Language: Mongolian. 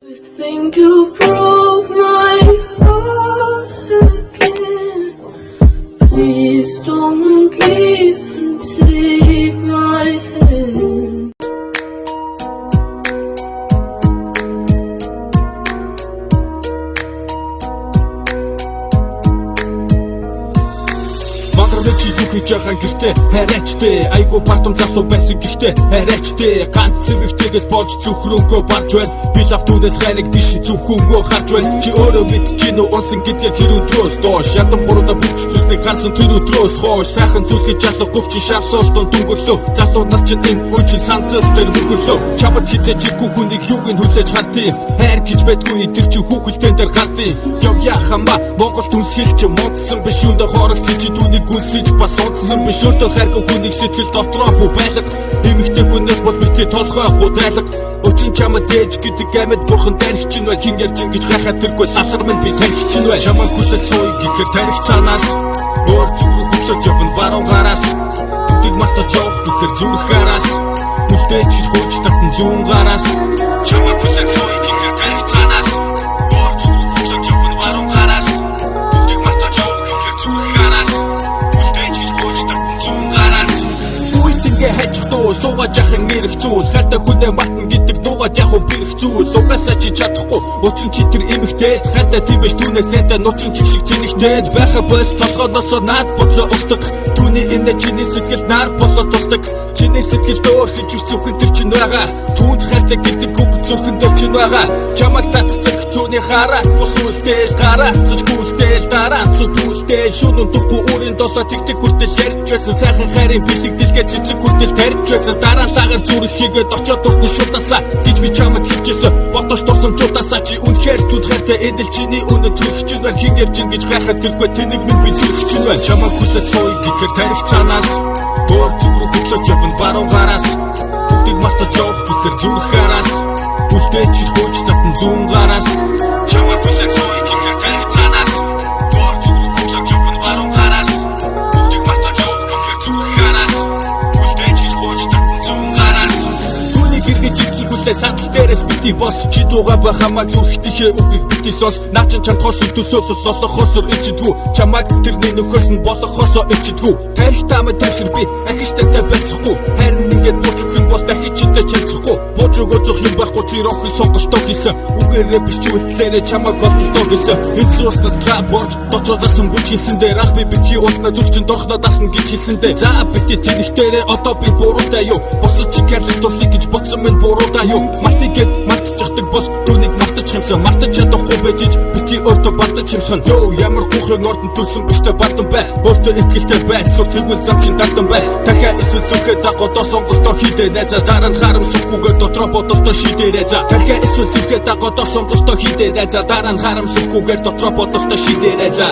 I think you broke my heart again. Please don't leave and take my hand. Чи юу хийж байгаа гэртээ харайчтэй айгу бартам залуу байсан гэхдээ харайчтэй ганц цэвэгтэйгээс болж зүхрөнгөө барж байна би лавтуудаас хайрыг диш зүхөнгөө харж байна чи өөрөө мэдчихэв унсан гэдгээ хэр өдрөөс доош ядам хуруудаа бүч зүснийг харсан тэр өдрөөс хойш сайхан зүйлхий жалах говчин шавсуултан дүнгөрлөө залуу нар ч энэ үчин сандал дээр мөргөлөө чамд хизээч иргүй хүнийг юуг нь хүлээж хартыг хайр гэж байдгүй тэр чи хүүхэлтэн дээр галтыг явъя хамаа Монгол түнсгэлч модсон биш үндэ хорогч чи түүнийг гүнсэж бас онцсон биш өөртөө хайргүй хүнийг сэтгэл дотроо бүү байлга эмэгтэй хүнээс бол битгий толгойгүй дайлга өчин чамд дээж гэдэг амьд бурхан тарих чинь бай хин ярьж ингэж гайхаад тэргүй лахар минь би тарих чинь бай чамаа хүлээж сууя гэхээр тарих цаанаас өөр зүг рүү хүлээж явна баруун гараас тийг мартаж явах гэхээр зүрх хараас үлдээж гэж хууч татан зүүн гараас чамаа хүлээж сууя гэхээр тарих цаанаас өөр зүг рүү хүлээж явна баруун гараас тийг мартаж явах гэхээр зүрх хараас хайчих дуу суугаад яхан нэрх зүйл хайртай хүнээ мартна гэдэг дуугаад яхан бэрх зүйл угаасаа чи чадахгүй учин чи тэр эмэгтэй хайртай тийм биш түүнээ сайтай нуучин чиг шиг тэнэгтэй байха бол толгоноос наад бодлоо устдаг түүний энэ чиний сэтгэл нар болоо тусдаг чиний сэтгэл дөөр хийж зүхэн тэр чинь байгаа түүнд хайртай гэдэг үг зүрхэн дээр чинь байгаа чамаг татдаг түүний хараа бус үлдээл гараа зүгүүлдээл дараа зүгүүлдээл шүнэн духгүй өөрийн долоо тэгдэг хүртэл ярьж байсан сайхан хайрын бэлэгдэлгээ цэцэг хүртэл тарьж байсан дараа лагаар зүрх хийгээд очоод дуртай шуутасаа гэж би чамд хэлчихсэн ботош тусамжуудасаа чи үнэхээр зүд хайртай эдэл чиний үнэ төрөх чинь байна хин ярьж ингэж гайхаад тэргүй тэнэг минь би зүрх чинь байна чамаг хүлээж сууя гэхээр тарих цаанаас өөр зүг рүү хүлээж явна баруун гараас бүгдийг мартаж явах гэхээр зүрх хараас үлдээж гэж хөөж татан зүүн гараас чамаг хүлээж сууя гэхээр тарих цаанаас өөр зүг рүү хүлээж явна баруун гараас бүгдийг мартаж явах гэхээр зүрх хараас сандал дээрээс бити бос чи дууга ба хамаа зүрхтийнхээ үгийг бити сонс наачин чамд хос төсөөлөл болохосоор ичдэггүй чамаг тэрний нөхөөс нь болохосоо ичдэггүй тарих таамаа төвсөр би ахичтай байцахгүй харин ингээд буучгүй бол дахиж чинтэй чалцахгүй буучгоо зөх юм байхгүй тэр охин сонголтоо хийсэн үгээрээ биш чүтлээрээ чамаг голтолтоо гэсэн энэ цууснаас граборч дотроо засан бүч хийсэн дээр ах би бити ууснаа зүрчин дорхноо дасна гэж хэлсэндээ за бити тэнэгтэрээ одоо би буруутай юу босч чи гэрлэх турлыг гэж бодсон минь буруутай юу мартигэд мартчихдаг бол түүнийг мартаж хэмсэн мартаж чадахгүй байж бити өөртөө бардаж хэмсэн ёо ямар гухын ордон төрсөн гүштэй бардам бай өөртөө ихгэлтэй бай сур тэгвэл зам чин дагдан бай дахиад эсвэл зүрхээ дагуудаа сонголтоо хийдэ найза дараа нь харамсахгүйгээр дотроо бодолтоо шийдээрэй за дахиад эсвэл зүрхээ дагуудаа сонголтоо хийдэ найза дараа нь харамсахгүйгээр дотроо бодолтоо шийдээрэй за